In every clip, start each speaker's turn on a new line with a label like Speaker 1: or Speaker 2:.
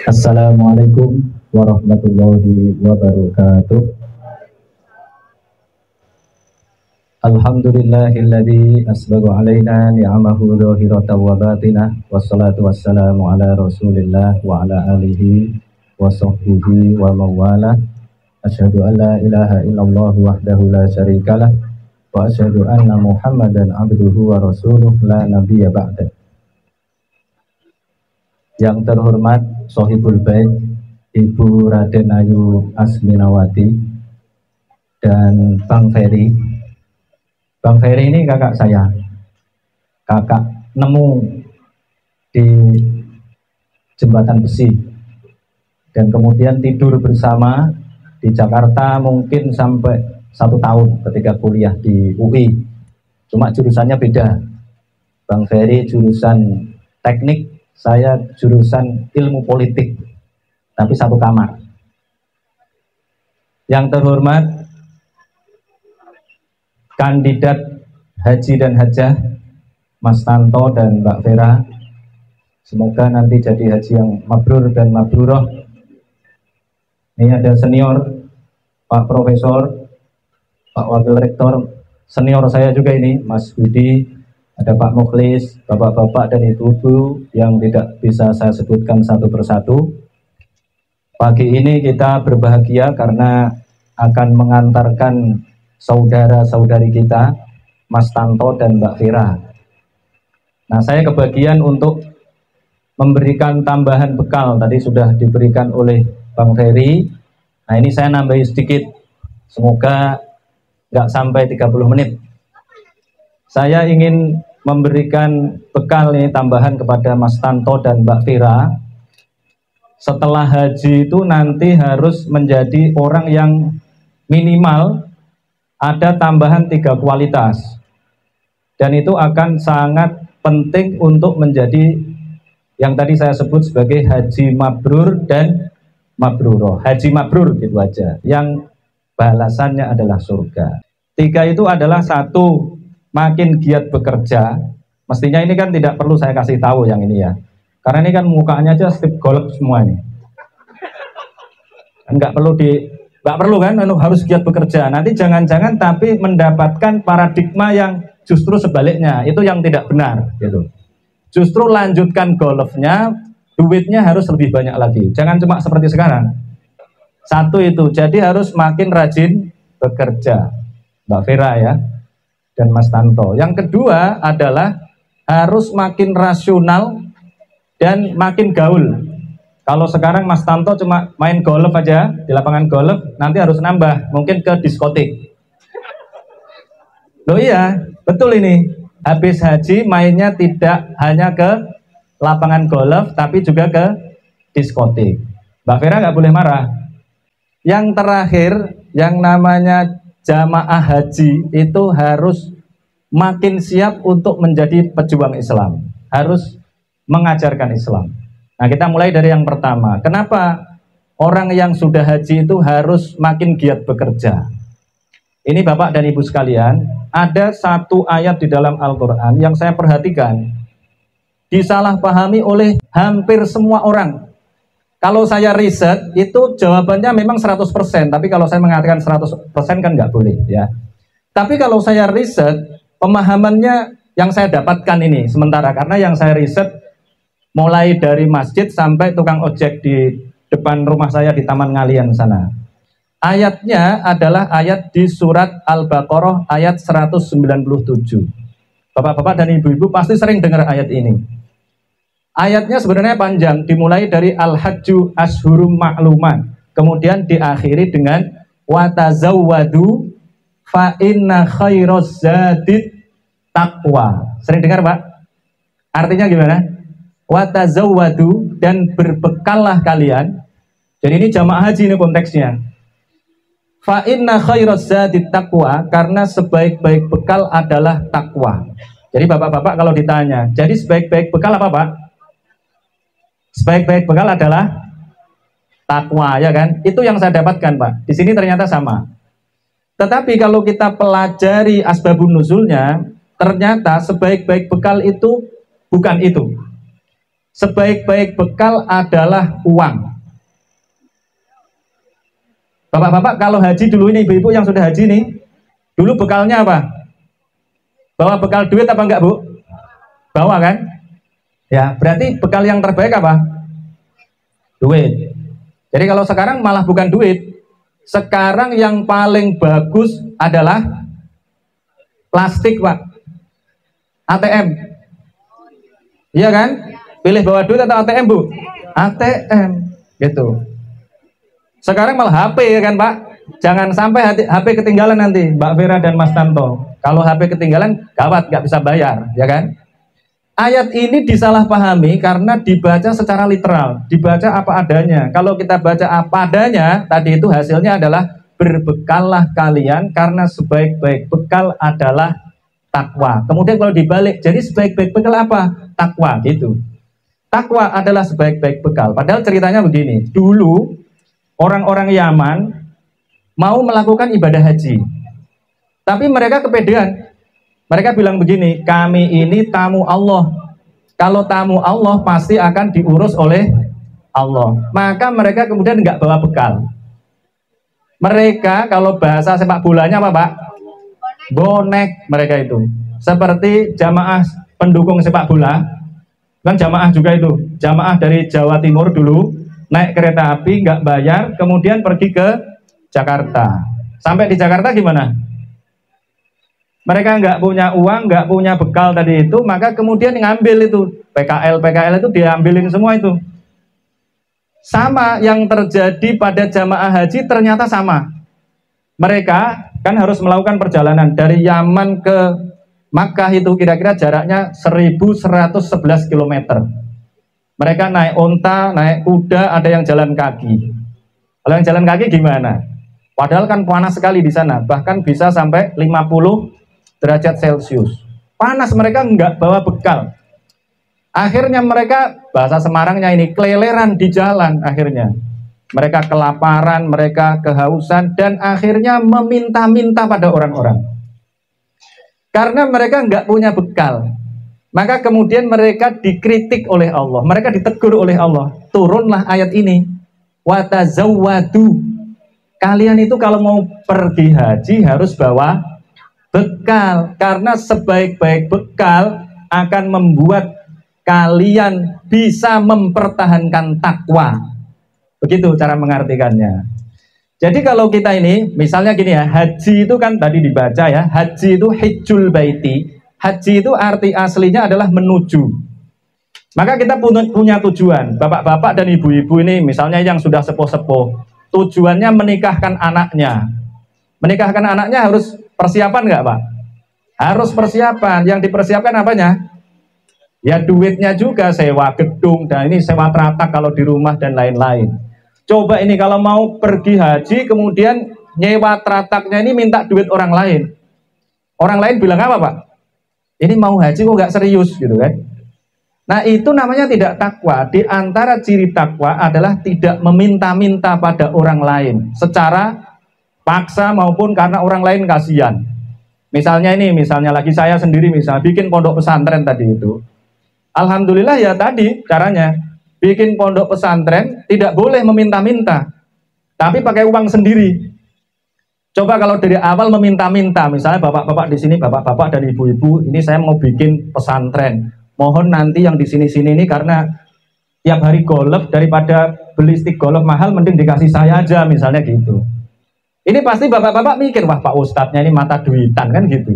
Speaker 1: Assalamualaikum warahmatullahi wabarakatuh. Alhamdulillahilladzi asbagha alaina ni'amahu dhahiratan wa batinah. Wassalatu wassalamu ala Rasulillah wa ala alihi wa sahbihi wa mawala. Asyhadu an la ilaha illallah wahdahu la syarikalah wa asyhadu anna Muhammadan abduhu wa rasuluh la nabiyya ba'da. Yang terhormat Sohibul Bait Ibu Raden Ayu Asminawati dan Bang Ferry. Bang Ferry ini kakak saya, kakak nemu di jembatan besi dan kemudian tidur bersama di Jakarta mungkin sampai 1 tahun ketika kuliah di UI. Cuma jurusannya beda. Bang Ferry jurusan teknik, saya jurusan ilmu politik, tapi satu kamar. Yang terhormat kandidat haji dan hajah Mas Tanto dan Mbak Vera, semoga nanti jadi haji yang mabrur dan mabruroh. Ini ada senior Pak Profesor, Pak Wakil Rektor, senior saya juga ini Mas Budi, ada Pak Mukhlis, bapak-bapak dan ibu-ibu yang tidak bisa saya sebutkan satu persatu. Pagi ini kita berbahagia karena akan mengantarkan saudara-saudari kita, Mas Tanto dan Mbak Vera. Nah, saya kebagian untuk memberikan tambahan bekal, tadi sudah diberikan oleh Bang Ferry. Nah, ini saya nambahi sedikit, semoga nggak sampai 30 menit. Saya ingin memberikan bekal ini tambahan kepada Mas Tanto dan Mbak Vera. Setelah haji itu nanti harus menjadi orang yang minimal ada tambahan 3 kualitas. Dan itu akan sangat penting untuk menjadi yang tadi saya sebut sebagai haji mabrur dan mabruroh. Haji mabrur gitu aja, yang balasannya adalah surga. 3 itu adalah 1, makin giat bekerja. Mestinya ini kan tidak perlu saya kasih tahu yang ini ya, karena ini kan mukanya aja strip golf semua ini. Nggak perlu kan, harus giat bekerja. Nanti jangan-jangan tapi mendapatkan paradigma yang justru sebaliknya, itu yang tidak benar gitu. Justru lanjutkan golfnya, duitnya harus lebih banyak lagi. Jangan cuma seperti sekarang. 1 itu, jadi harus makin rajin bekerja, Mbak Vera ya, dan Mas Tanto. Yang kedua adalah harus makin rasional dan makin gaul. Kalau sekarang Mas Tanto cuma main golf aja di lapangan golf, nanti harus nambah, mungkin ke diskotik. Loh iya, betul ini. Habis haji mainnya tidak hanya ke lapangan golf, tapi juga ke diskotik. Mbak Vera nggak boleh marah. Yang terakhir, yang namanya jamaah haji itu harus makin siap untuk menjadi pejuang Islam, harus mengajarkan Islam. Nah, kita mulai dari yang pertama. Kenapa orang yang sudah haji itu harus makin giat bekerja? Ini Bapak dan Ibu sekalian, ada 1 ayat di dalam Al-Quran yang saya perhatikan disalahpahami oleh hampir semua orang. Kalau saya riset, itu jawabannya memang 100%, tapi kalau saya mengatakan 100% kan nggak boleh ya. Tapi kalau saya riset, pemahamannya yang saya dapatkan ini sementara, karena yang saya riset mulai dari masjid sampai tukang ojek di depan rumah saya di Taman Ngalian sana. Ayatnya adalah ayat di surat Al-Baqarah ayat 197. Bapak-bapak dan ibu-ibu pasti sering dengar ayat ini. Ayatnya sebenarnya panjang, dimulai dari Al-Hajju Ashhurum Ma'luman, kemudian diakhiri dengan watazawwadu fa inna khairaz zadid taqwa. Sering dengar Pak? Artinya gimana? Watazawwadu, dan berbekallah kalian. Jadi ini jamaah haji ini konteksnya. Fa inna khairaz zadid taqwa, karena sebaik-baik bekal adalah takwa. Jadi bapak-bapak kalau ditanya, jadi sebaik-baik bekal apa Pak? Sebaik-baik bekal adalah takwa, ya kan? Itu yang saya dapatkan Pak. Di sini ternyata sama. Tetapi kalau kita pelajari asbabun nuzulnya, ternyata sebaik-baik bekal itu bukan itu. Sebaik-baik bekal adalah uang. Bapak-bapak kalau haji dulu ini, ibu-ibu yang sudah haji nih, dulu bekalnya apa? Bawa bekal duit apa enggak, Bu? Bawa kan? Ya, berarti bekal yang terbaik apa? Duit. Jadi kalau sekarang malah bukan duit. Sekarang yang paling bagus adalah plastik, Pak. ATM. Iya kan? Pilih bawa duit atau ATM, Bu? ATM. Gitu. Sekarang malah HP kan, Pak? Jangan sampai HP ketinggalan nanti, Mbak Vera dan Mas Tanto. Kalau HP ketinggalan, gawat, nggak bisa bayar, ya kan? Ayat ini disalahpahami karena dibaca secara literal, dibaca apa adanya. Kalau kita baca apa adanya, tadi itu hasilnya adalah berbekallah kalian karena sebaik-baik bekal adalah takwa. Kemudian kalau dibalik, jadi sebaik-baik bekal apa? Takwa, gitu. Takwa adalah sebaik-baik bekal. Padahal ceritanya begini, dulu orang-orang Yaman mau melakukan ibadah haji, tapi mereka kepedean. Mereka bilang begini, kami ini tamu Allah. Kalau tamu Allah pasti akan diurus oleh Allah. Maka mereka kemudian nggak bawa bekal. Mereka kalau bahasa sepak bolanya apa, Pak? Bonek mereka itu. Seperti jamaah pendukung sepak bola. Kan jamaah juga itu. Jamaah dari Jawa Timur dulu naik kereta api nggak bayar, kemudian pergi ke Jakarta. Sampai di Jakarta gimana? Mereka nggak punya uang, nggak punya bekal tadi itu, maka kemudian ngambil itu PKL itu diambilin semua itu. Sama yang terjadi pada jamaah haji ternyata sama. Mereka kan harus melakukan perjalanan dari Yaman ke Makkah itu kira-kira jaraknya 1111 km. Mereka naik onta, naik kuda, ada yang jalan kaki. Kalau yang jalan kaki gimana? Padahal kan panas sekali di sana, bahkan bisa sampai 50 derajat Celcius. Panas, mereka nggak bawa bekal. Akhirnya mereka, bahasa Semarangnya ini, keleleran di jalan akhirnya. Mereka kelaparan, mereka kehausan, dan akhirnya meminta-minta pada orang-orang. Karena mereka nggak punya bekal. Maka kemudian mereka dikritik oleh Allah. Mereka ditegur oleh Allah. Turunlah ayat ini. Watazawwadu. Kalian itu kalau mau pergi haji harus bawa bekal, karena sebaik-baik bekal akan membuat kalian bisa mempertahankan takwa. Begitu cara mengartikannya. Jadi kalau kita ini, misalnya gini ya, haji itu kan tadi dibaca ya, haji itu hijjul baiti. Haji itu arti aslinya adalah menuju. Maka kita punya tujuan. Bapak-bapak dan ibu-ibu ini, misalnya yang sudah sepuh-sepuh, tujuannya menikahkan anaknya. Menikahkan anaknya harus persiapan nggak, Pak? Harus persiapan. Yang dipersiapkan apanya? Ya duitnya juga, sewa gedung, dan ini sewa teratak kalau di rumah dan lain-lain. Coba ini kalau mau pergi haji, kemudian nyewa terataknya ini minta duit orang lain. Orang lain bilang apa, Pak? Ini mau haji kok nggak serius, gitu kan? Nah itu namanya tidak takwa. Di antara ciri takwa adalah tidak meminta-minta pada orang lain secara paksa maupun karena orang lain kasihan. Misalnya ini, misalnya lagi saya sendiri misalnya bikin pondok pesantren tadi itu. Alhamdulillah ya tadi caranya bikin pondok pesantren tidak boleh meminta-minta, tapi pakai uang sendiri. Coba kalau dari awal meminta-minta, misalnya bapak-bapak di sini, bapak-bapak dan ibu-ibu, ini saya mau bikin pesantren. Mohon nanti yang di sini-sini ini karena tiap hari golf, daripada beli stick golf mahal, mending dikasih saya aja, misalnya gitu. Ini pasti bapak-bapak mikir, wah Pak Ustadznya ini mata duitan, kan gitu.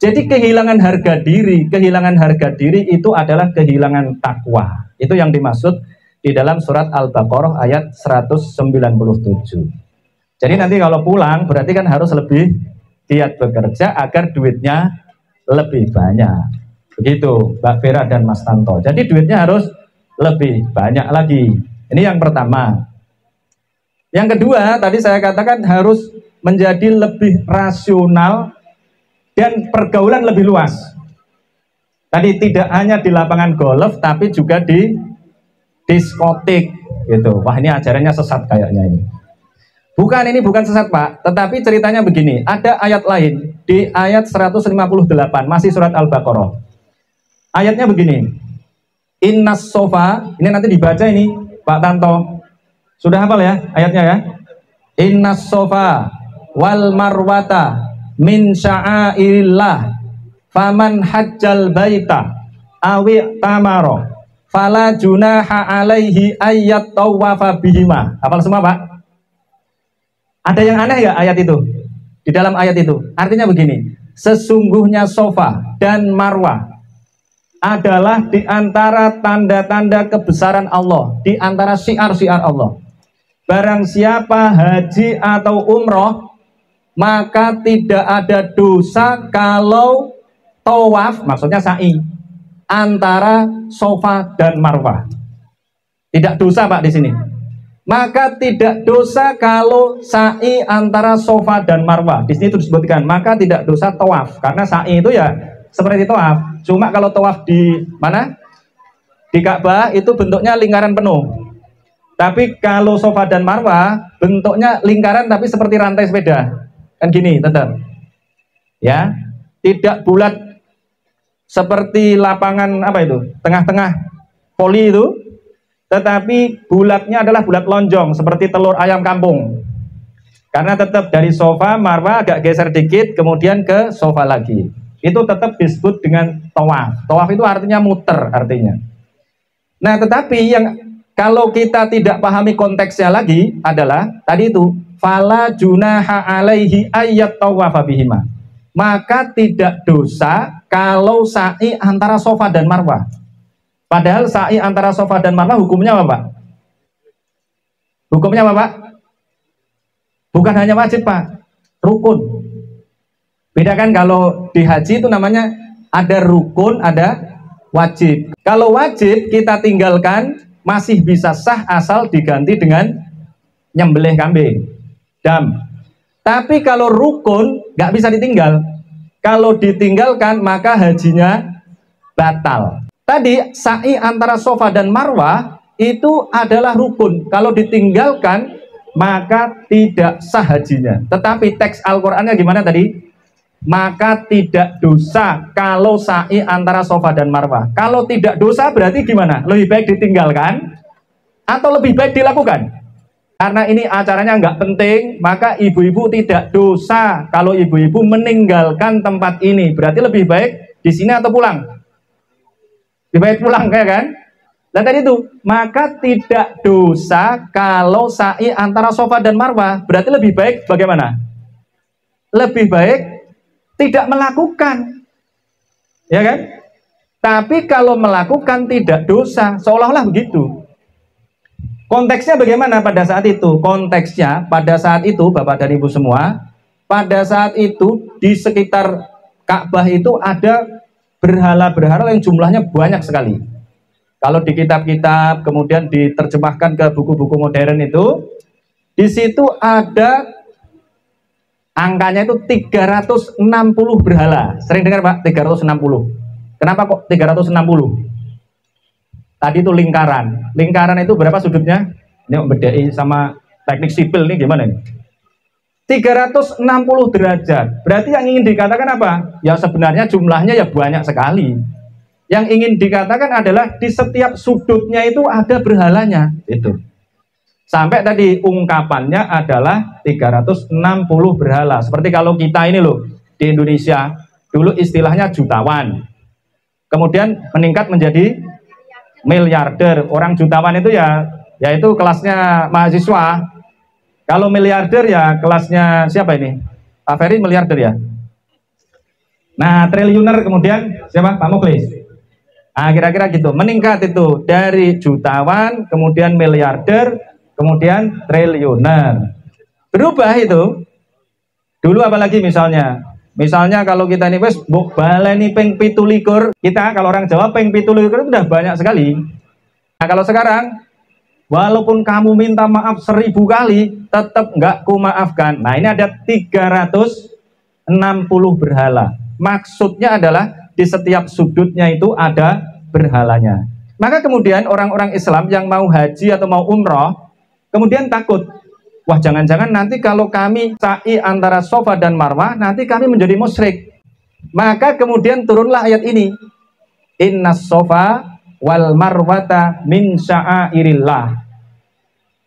Speaker 1: Jadi kehilangan harga diri itu adalah kehilangan takwa. Itu yang dimaksud di dalam surat Al-Baqarah ayat 197. Jadi nanti kalau pulang berarti kan harus lebih giat bekerja agar duitnya lebih banyak. Begitu Mbak Vera dan Mas Tanto. Jadi duitnya harus lebih banyak lagi. Ini yang pertama. Yang kedua, tadi saya katakan harus menjadi lebih rasional dan pergaulan lebih luas. Tadi tidak hanya di lapangan golf, tapi juga di diskotik gitu. Wah ini ajarannya sesat kayaknya ini. Bukan, ini bukan sesat Pak, tetapi ceritanya begini. Ada ayat lain di ayat 158, masih surat Al-Baqarah. Ayatnya begini. Innas sofa, ini nanti dibaca ini Pak Tanto. Sudah hafal ya ayatnya ya? Innas sofa wal marwata min sya'airillah faman hajjal baita awi tamaro fala junaha alaihi ayyat tawafa bihima. Hafal semua Pak? Ada yang aneh ya ayat itu? Di dalam ayat itu artinya begini, sesungguhnya sofa dan marwah adalah di antara tanda-tanda kebesaran Allah, di antara syiar-syiar Allah. Barang siapa haji atau umroh, maka tidak ada dosa kalau tawaf, maksudnya sa'i, antara sofa dan marwah. Tidak dosa Pak di sini. Maka tidak dosa kalau sa'i antara sofa dan marwah. Di sini itu disebutkan, maka tidak dosa tawaf, karena sa'i itu ya seperti tawaf. Cuma kalau tawaf di mana? Di Ka'bah itu bentuknya lingkaran penuh. Tapi kalau sofa dan marwah bentuknya lingkaran tapi seperti rantai sepeda. Kan gini tetap. Ya, tidak bulat seperti lapangan apa itu? Tengah-tengah poli itu, tetapi bulatnya adalah bulat lonjong seperti telur ayam kampung. Karena tetap dari sofa marwah agak geser dikit kemudian ke sofa lagi. Itu tetap disebut dengan tawaf. Tawaf itu artinya muter artinya. Nah, tetapi yang kalau kita tidak pahami konteksnya lagi adalah tadi itu fala junaha alaihi ayyat tawafa bihima. Maka tidak dosa kalau sa'i antara sofa dan marwah. Padahal sa'i antara sofa dan marwah hukumnya apa Pak? Hukumnya apa Pak? Bukan hanya wajib Pak, rukun. Beda kan kalau di haji itu namanya ada rukun, ada wajib. Kalau wajib kita tinggalkan masih bisa sah asal diganti dengan nyembelih kambing, dam. Tapi kalau rukun nggak bisa ditinggal. Kalau ditinggalkan maka hajinya batal. Tadi sa'i antara sofa dan marwah itu adalah rukun. Kalau ditinggalkan maka tidak sah hajinya. Tetapi teks Al-Qur'annya gimana tadi? Maka tidak dosa kalau sa'i antara sofa dan marwah. Kalau tidak dosa berarti gimana? Lebih baik ditinggalkan atau lebih baik dilakukan? Karena ini acaranya nggak penting, maka ibu-ibu tidak dosa kalau ibu-ibu meninggalkan tempat ini. Berarti lebih baik di sini atau pulang? Lebih baik pulang kayak kan? Dan tadi itu, maka tidak dosa kalau sa'i antara sofa dan marwah. Berarti lebih baik bagaimana? Lebih baik tidak melakukan, ya kan? Tapi kalau melakukan tidak dosa, seolah-olah begitu. Konteksnya bagaimana pada saat itu? Konteksnya pada saat itu, Bapak dan Ibu semua, pada saat itu di sekitar Ka'bah itu ada berhala-berhala yang jumlahnya banyak sekali. Kalau di kitab-kitab kemudian diterjemahkan ke buku-buku modern itu, di situ ada angkanya itu 360 berhala. Sering dengar Pak, 360. Kenapa kok 360? Tadi itu lingkaran. Lingkaran itu berapa sudutnya? Ini membedai sama teknik sipil nih gimana nih? 360 derajat. Berarti yang ingin dikatakan apa? Ya sebenarnya jumlahnya ya banyak sekali. Yang ingin dikatakan adalah di setiap sudutnya itu ada berhalanya. Itu. Sampai tadi ungkapannya adalah 360 berhala. Seperti kalau kita ini loh di Indonesia dulu istilahnya jutawan. Kemudian meningkat menjadi miliarder. Orang jutawan itu ya yaitu kelasnya mahasiswa. Kalau miliarder ya kelasnya siapa ini? Pak Ferry miliarder ya. Nah, triliuner kemudian siapa? Pak Muklis. Nah, kira-kira gitu. Meningkat itu dari jutawan kemudian miliarder kemudian triliuner. Berubah itu. Dulu apalagi misalnya kalau kita ini wes mbok baleni ping 17, kita kalau orang Jawa ping 17 itu udah banyak sekali. Nah, kalau sekarang walaupun kamu minta maaf 1000 kali tetap nggak kumaafkan. Nah, ini ada 360 berhala. Maksudnya adalah di setiap sudutnya itu ada berhalanya. Maka kemudian orang-orang Islam yang mau haji atau mau umroh kemudian takut, wah jangan-jangan nanti kalau kami sa'i antara sofa dan marwah, nanti kami menjadi musyrik. Maka kemudian turunlah ayat ini. Innas sofa wal marwata min sya'airillah.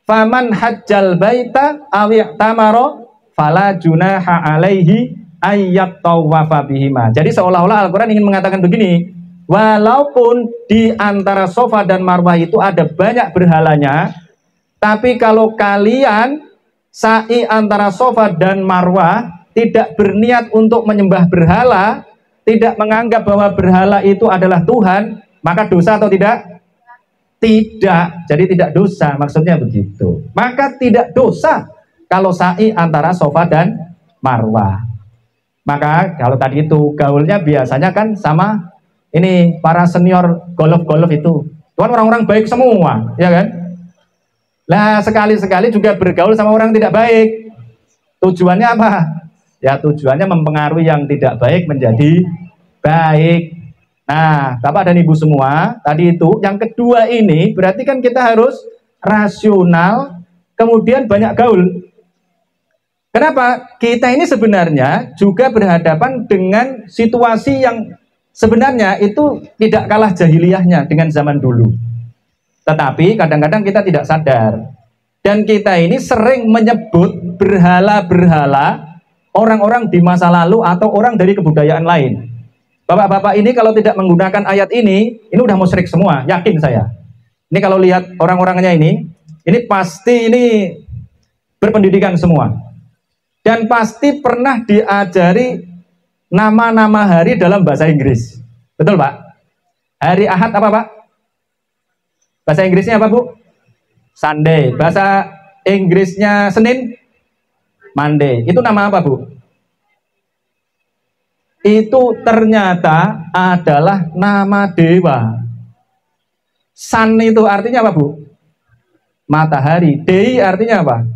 Speaker 1: Faman hajjal baita aw i'tamara fala junaha alaihi ayyat tawafa bihima. Jadi seolah-olah Al-Quran ingin mengatakan begini, walaupun di antara Safa dan Marwah itu ada banyak berhalanya, tapi kalau kalian sa'i antara Safa dan Marwah tidak berniat untuk menyembah berhala, tidak menganggap bahwa berhala itu adalah Tuhan, maka dosa atau tidak? Tidak. Jadi tidak dosa, maksudnya begitu. Maka tidak dosa kalau sa'i antara Safa dan Marwah. Maka kalau tadi itu gaulnya biasanya kan sama ini para senior golf itu kan orang-orang baik semua, ya kan? Nah sekali-sekali juga bergaul sama orang tidak baik. Tujuannya apa? Ya tujuannya mempengaruhi yang tidak baik menjadi baik. Nah Bapak dan Ibu semua, tadi itu yang kedua ini berarti kan kita harus rasional, kemudian banyak gaul. Kenapa? Kita ini sebenarnya juga berhadapan dengan situasi yang sebenarnya itu tidak kalah jahiliyahnya dengan zaman dulu. Tetapi kadang-kadang kita tidak sadar. Dan kita ini sering menyebut berhala-berhala orang-orang di masa lalu atau orang dari kebudayaan lain. Bapak-bapak ini kalau tidak menggunakan ayat ini udah musyrik semua, yakin saya. Ini kalau lihat orang-orangnya ini pasti ini berpendidikan semua. Dan pasti pernah diajari nama-nama hari dalam bahasa Inggris. Betul Pak? Hari Ahad apa Pak? Bahasa Inggrisnya apa Bu? Sunday. Bahasa Inggrisnya Senin? Monday. Itu nama apa Bu? Itu ternyata adalah nama dewa. Sun itu artinya apa Bu? Matahari. Dei artinya apa?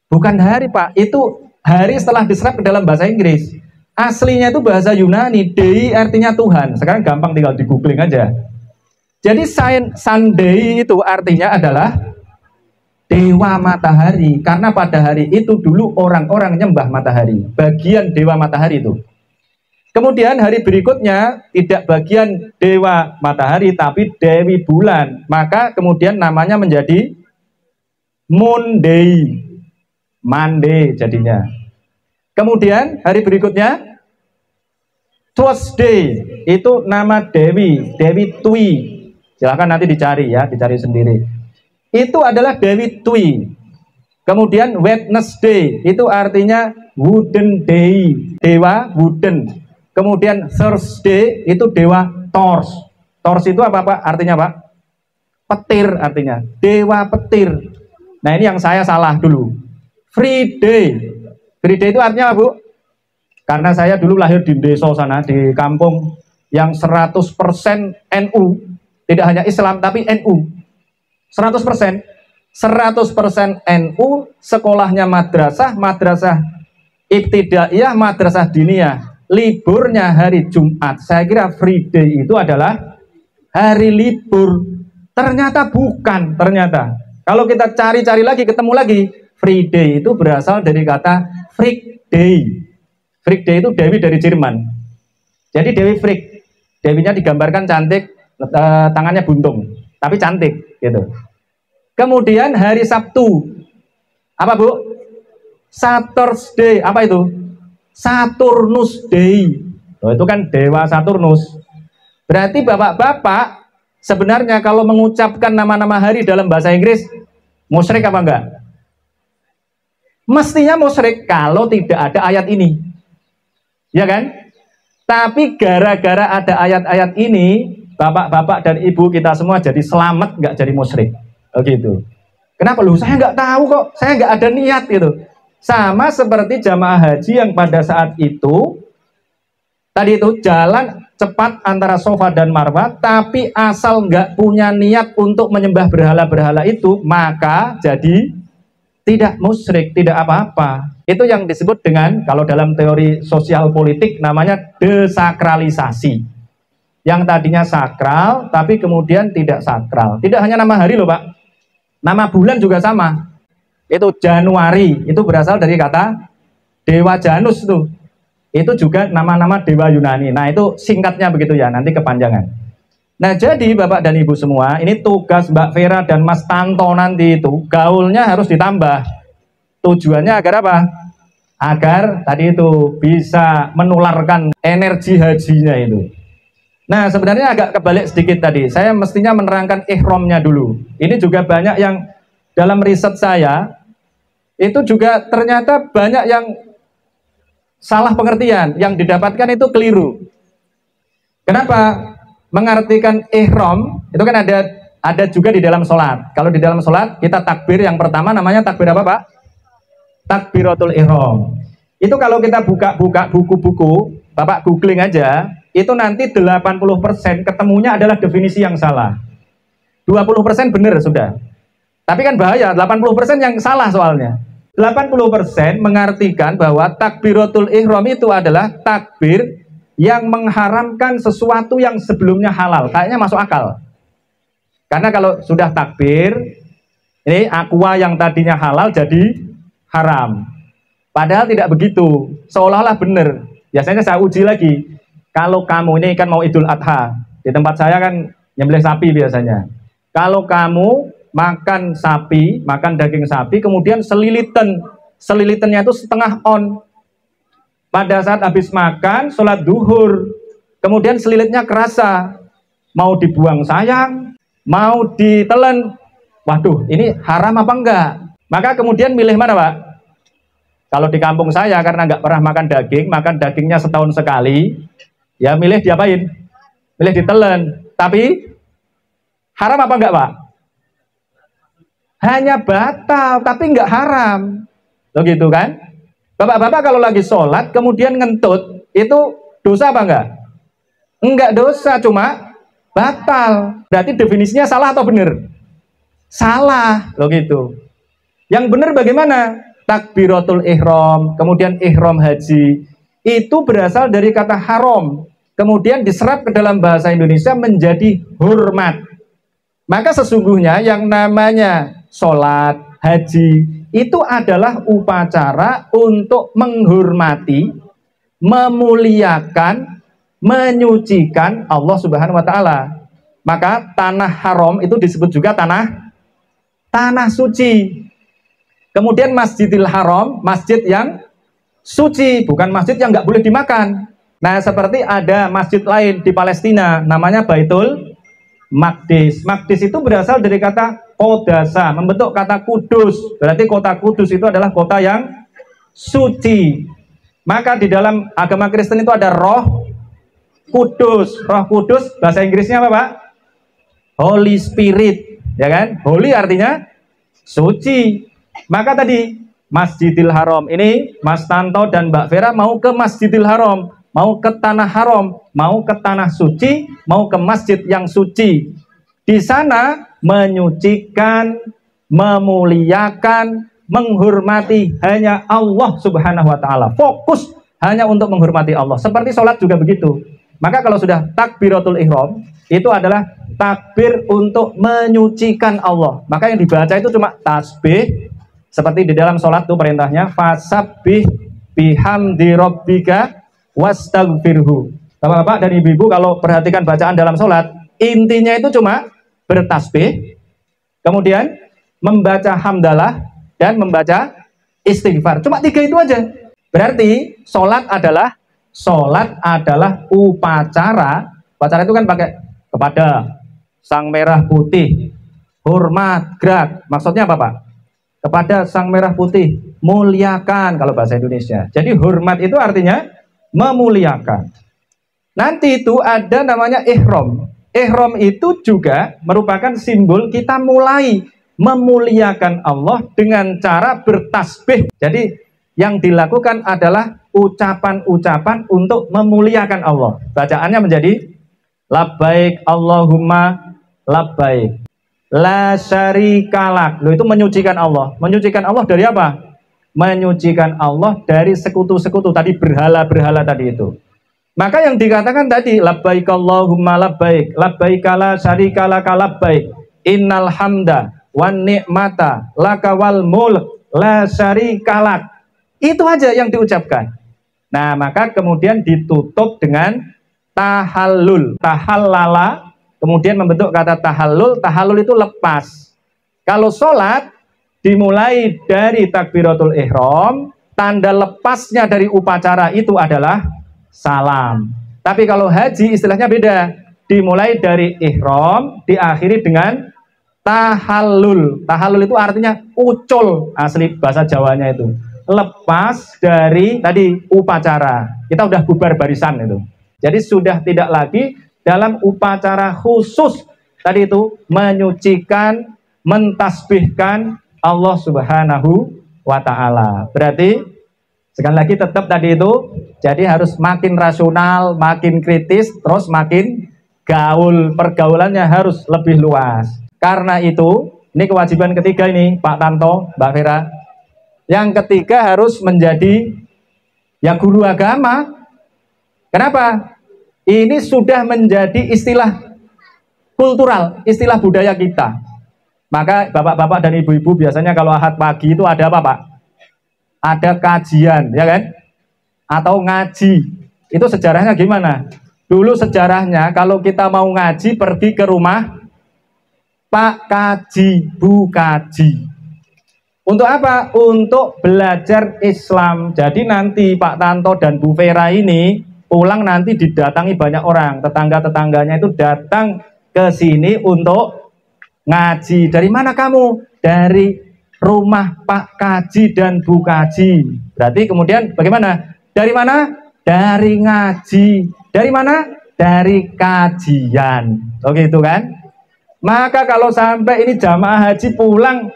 Speaker 1: Bukan hari Pak, itu hari setelah diserap ke dalam bahasa Inggris. Aslinya itu bahasa Yunani, Dei artinya Tuhan. Sekarang gampang tinggal di googling aja. Jadi Sunday itu artinya adalah dewa matahari. Karena pada hari itu dulu orang-orang nyembah matahari, bagian dewa matahari itu. Kemudian hari berikutnya tidak bagian dewa matahari tapi dewi bulan. Maka kemudian namanya menjadi Monday. Monday jadinya. Kemudian hari berikutnya Tuesday, itu nama Dewi Twi. Silahkan nanti dicari ya, dicari sendiri. Itu adalah Dewi Twi. Kemudian Wednesday, itu artinya Wooden Day, dewa wooden. Kemudian Thursday, itu dewa Thors. Thors itu apa Pak? Artinya Pak? Petir artinya, dewa petir. Nah ini yang saya salah dulu. Friday. Friday itu artinya apa Bu? Karena saya dulu lahir di desa sana, di kampung yang 100% NU, tidak hanya Islam tapi NU. 100%. 100% NU, sekolahnya madrasah, madrasah ibtidaiyah, madrasah diniyah. Liburnya hari Jumat. Saya kira Friday itu adalah hari libur. Ternyata bukan, ternyata. Kalau kita cari-cari lagi, ketemu lagi. Friday itu berasal dari kata Freak Day. Freak Day itu dewi dari Jerman. Jadi Dewi Freak. Dewinya digambarkan cantik, tangannya buntung, tapi cantik gitu. Kemudian hari Sabtu. Apa Bu? Saturday. Apa itu? Saturnus Day. Oh, itu kan dewa Saturnus. Berarti bapak-bapak sebenarnya kalau mengucapkan nama-nama hari dalam bahasa Inggris musyrik apa enggak? Mestinya musyrik kalau tidak ada ayat ini, ya kan? Tapi gara-gara ada ayat-ayat ini, bapak-bapak dan ibu kita semua jadi selamat, nggak jadi musyrik. Oh gitu. Kenapa lu? Saya nggak tahu kok, saya nggak ada niat gitu. Sama seperti jamaah haji yang pada saat itu, tadi itu jalan cepat antara Safa dan Marwah, tapi asal nggak punya niat untuk menyembah berhala-berhala itu, maka jadi tidak musyrik, tidak apa-apa. Itu yang disebut dengan, kalau dalam teori sosial politik namanya desakralisasi. Yang tadinya sakral, tapi kemudian tidak sakral. Tidak hanya nama hari loh Pak, nama bulan juga sama. Itu Januari, itu berasal dari kata Dewa Janus tuh. Itu juga nama-nama Dewa Yunani. Nah itu singkatnya begitu ya, nanti kepanjangan. Nah, jadi Bapak dan Ibu semua, ini tugas Mbak Vera dan Mas Tanto nanti itu, gaulnya harus ditambah. Tujuannya agar apa? Agar tadi itu bisa menularkan energi hajinya itu. Nah, sebenarnya agak kebalik sedikit tadi. Saya mestinya menerangkan ihramnya dulu. Ini juga banyak yang dalam riset saya, itu juga ternyata banyak yang salah pengertian, yang didapatkan itu keliru. Kenapa? Mengartikan ihram itu kan ada juga di dalam sholat. Kalau di dalam sholat kita takbir yang pertama namanya takbir apa, Pak? Takbiratul ihram. Itu kalau kita buka buku-buku, Bapak googling aja, itu nanti 80% ketemunya adalah definisi yang salah. 20% benar sudah. Tapi kan bahaya, 80% yang salah soalnya. 80% mengartikan bahwa takbiratul ihram itu adalah takbir yang mengharamkan sesuatu yang sebelumnya halal. Kayaknya masuk akal. Karena kalau sudah takbir, ini aqua yang tadinya halal jadi haram. Padahal tidak begitu. Seolah-olah benar. Biasanya saya uji lagi. Kalau kamu ini kan mau Idul Adha, di tempat saya kan nyembelih sapi biasanya. Kalau kamu makan sapi, makan daging sapi, kemudian selilitannya itu setengah on. Pada saat habis makan, sholat duhur, kemudian selilitnya kerasa, mau dibuang sayang, mau ditelan, waduh ini haram apa enggak? Maka kemudian milih mana, Pak? Kalau di kampung saya karena nggak pernah makan dagingnya setahun sekali, ya milih diapain? Milih ditelan. Tapi haram apa enggak, Pak? Hanya batal, tapi enggak haram. Loh gitu kan? Bapak-bapak kalau lagi sholat kemudian ngentut, itu dosa apa enggak? Enggak dosa, cuma batal. Berarti definisinya salah atau benar? Salah, loh gitu. Yang benar bagaimana? Takbiratul ihram, kemudian ihram haji, itu berasal dari kata haram, kemudian diserap ke dalam bahasa Indonesia menjadi hormat. Maka sesungguhnya yang namanya sholat, haji, itu adalah upacara untuk menghormati, memuliakan, menyucikan Allah Subhanahu wa Ta'ala. Maka tanah haram itu disebut juga tanah suci. Kemudian Masjidil Haram, masjid yang suci, bukan masjid yang nggak boleh dimakan. Nah, seperti ada masjid lain di Palestina, namanya Baitul Maqdis. Maqdis itu berasal dari kata Qodasa, membentuk kata kudus. Berarti kota kudus itu adalah kota yang suci. Maka di dalam agama Kristen itu ada roh kudus. Roh kudus bahasa Inggrisnya apa, Pak? Holy Spirit, ya kan? Holy artinya suci. Maka tadi Masjidil Haram ini Mas Tanto dan Mbak Vera mau ke Masjidil Haram, mau ke tanah haram, mau ke tanah suci, mau ke masjid yang suci. Di sana menyucikan, memuliakan, menghormati hanya Allah Subhanahu wa Ta'ala. Fokus hanya untuk menghormati Allah. Seperti sholat juga begitu. Maka kalau sudah takbiratul ihram, itu adalah takbir untuk menyucikan Allah. Maka yang dibaca itu cuma tasbih. Seperti di dalam sholat itu perintahnya, fasabbih bihamdi rabbika wastaghfirhu. Bapak-bapak dan ibu-ibu kalau perhatikan bacaan dalam sholat, intinya itu cuma bertasbih, kemudian membaca hamdalah, dan membaca istighfar. Cuma 3 itu aja. Berarti sholat adalah upacara. Upacara itu kan pakai kepada sang merah putih, hormat, gerak. Maksudnya apa, Pak? Kepada sang merah putih, muliakan kalau bahasa Indonesia. Jadi hormat itu artinya memuliakan. Nanti itu ada namanya ihram. Ihram itu juga merupakan simbol kita mulai memuliakan Allah dengan cara bertasbih. Jadi yang dilakukan adalah ucapan-ucapan untuk memuliakan Allah. Bacaannya menjadi labbaik Allahumma labbaik la syarikalak. Loh, itu menyucikan Allah. Menyucikan Allah dari apa? Menyucikan Allah dari sekutu-sekutu tadi, berhala-berhala tadi itu. Maka yang dikatakan tadi labbaik Allahumma labbaik labbaik la syarikalaka labbaik innal hamda wan ni'mata laka wal mulk la syarikalak. Itu aja yang diucapkan. Nah, maka kemudian ditutup dengan tahallul. Tahallala kemudian membentuk kata tahallul. Tahallul itu lepas. Kalau sholat dimulai dari takbiratul ihram, tanda lepasnya dari upacara itu adalah salam. Tapi kalau haji istilahnya beda, dimulai dari ihram, diakhiri dengan tahallul. Tahallul itu artinya ucul, asli bahasa Jawanya itu. Lepas dari tadi upacara. Kita udah bubar barisan itu. Jadi sudah tidak lagi dalam upacara khusus tadi itu menyucikan, mentasbihkan Allah Subhanahu wa ta'ala. Berarti sekali lagi tetap tadi itu, jadi harus makin rasional, makin kritis, terus makin gaul. Pergaulannya harus lebih luas. Karena itu, ini kewajiban ketiga ini Pak Tanto, Mbak Vera. Yang ketiga harus menjadi ya guru agama. Kenapa? Ini sudah menjadi istilah kultural, istilah budaya kita. Maka bapak-bapak dan ibu-ibu biasanya kalau Ahad pagi itu ada apa, Pak? Ada kajian, ya kan? Atau ngaji. Itu sejarahnya gimana? Dulu sejarahnya kalau kita mau ngaji pergi ke rumah Pak Kaji, Bu Kaji. Untuk apa? Untuk belajar Islam. Jadi nanti Pak Tanto dan Bu Vera ini pulang nanti didatangi banyak orang. Tetangga-tetangganya itu datang ke sini untuk ngaji. Dari mana kamu? Dari rumah Pak Kaji dan Bu Kaji. Berarti kemudian bagaimana? Dari mana? Dari ngaji. Dari mana? Dari kajian. Oke itu kan? Maka kalau sampai ini jamaah haji pulang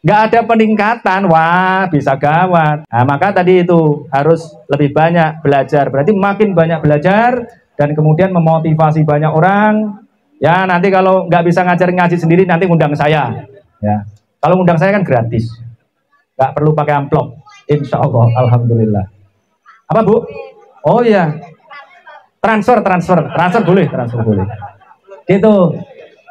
Speaker 1: nggak ada peningkatan, wah bisa gawat. Nah, maka tadi itu harus lebih banyak belajar. Berarti makin banyak belajar dan kemudian memotivasi banyak orang. Ya nanti kalau nggak bisa ngajarin ngaji sendiri nanti ngundang saya. Ya kalau ngundang saya kan gratis, nggak perlu pakai amplop. Insya Allah, alhamdulillah. Apa Bu? Oh ya, transfer boleh, transfer boleh. Gitu.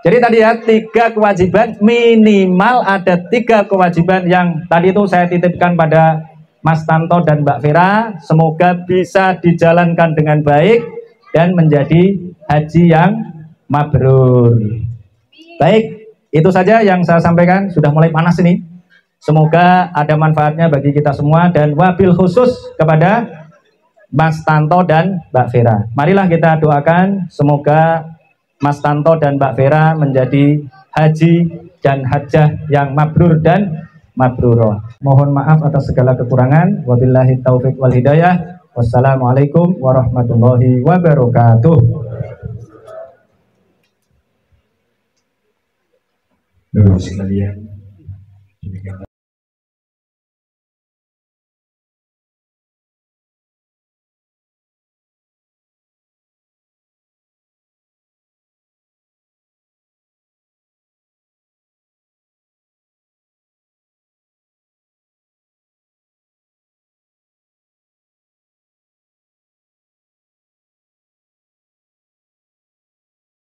Speaker 1: Jadi tadi ya 3 kewajiban, minimal ada 3 kewajiban yang tadi itu saya titipkan pada Mas Tanto dan Mbak Vera. Semoga bisa dijalankan dengan baik dan menjadi haji yang mabrur. Baik, itu saja yang saya sampaikan. Sudah mulai panas ini. Semoga ada manfaatnya bagi kita semua dan wabil khusus kepada Mas Tanto dan Mbak Vera. Marilah kita doakan semoga Mas Tanto dan Mbak Vera menjadi haji dan hajjah yang mabrur dan mabruroh. Mohon maaf atas segala kekurangan. Wabillahi taufiq wal hidayah. Wassalamualaikum warahmatullahi wabarakatuh.
Speaker 2: Bapak sekalian,